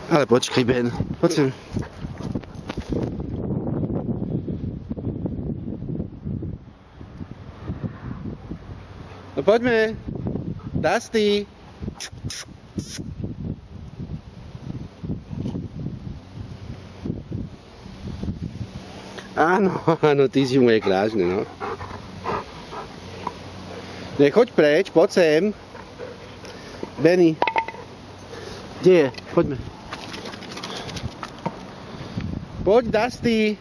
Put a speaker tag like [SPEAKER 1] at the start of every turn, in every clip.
[SPEAKER 1] Ale počkaj, Ben. Poď sem. No poďme. Dusty. Áno, áno, ty si moje krážne, no. Ne, choď preč, poď sem. Benny. Kde je? Poďme. Poď, Dusty.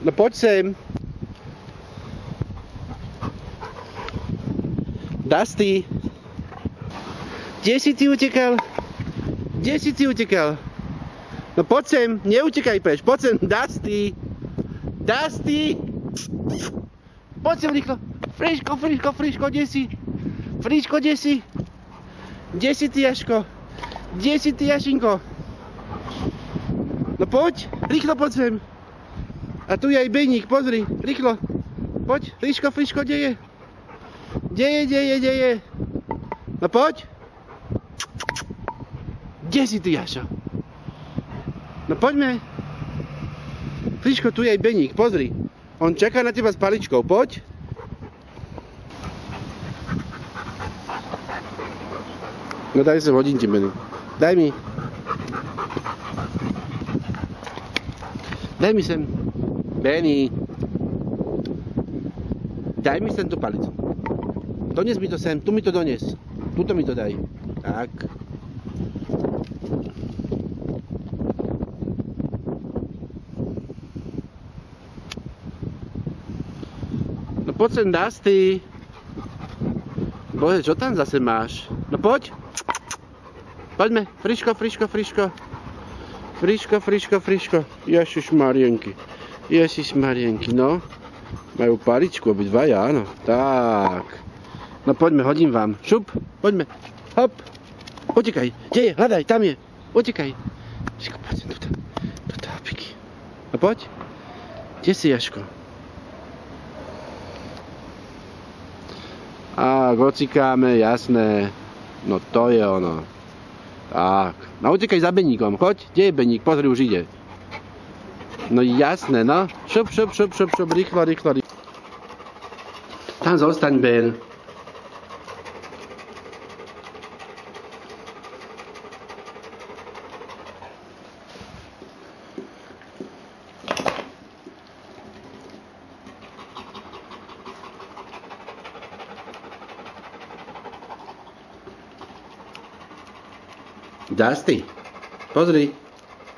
[SPEAKER 1] No poď sem. Dusty. Kde si ty utekal? Kde si ty utekal? No poď sem, neutekaj preč, poď sem, Dusty. Dusty. Poď sem rýchlo. Friško, Friško, Friško, kde si? Friško, kde si? Kde si ty, Jaško? Kde si ty, Jašinko? No poď, rýchlo poď sem. A tu je aj Beník, pozri, rýchlo. Poď, Friško, Friško, kde je? Kde je? No poď. Kde si ty, Jašo? No poďme. Friško, tu je aj Beník, pozri. On čaká na teba s paličkou, poď. No daj sem, hodím ti, Benny. Daj mi. Daj mi sem. Benny. Daj mi sem tú palicu. Dones mi to sem, tu mi to dones. Tuto mi to daj. Tak. No poď sem, Dusty. Bože, čo tam zase máš? No poď. Poďme. Friško, Friško, Friško. Friško, Friško, Friško. Ježiš Marienky. Ježiš Marienky, no. Majú paličku obidvaja, áno. Tak. No poďme, hodím vám. Šup, poďme. Hop. Utekaj. Kde je? Hľadaj, tam je. Utekaj. Jaško, poď sem tuto. Tuto, hopiky. No poď. Kde si, Jaško? Á, gocikáme, jasné. No to je ono. Tak. No utekaj za Beníkom, choď. Kde je Beník? Pozri, už ide. No jasné, no. Šup, šup, šup, šup, šup, rýchlo, rýchlo, rýchlo. Tam zostaň, Ben. Dusty, pozri.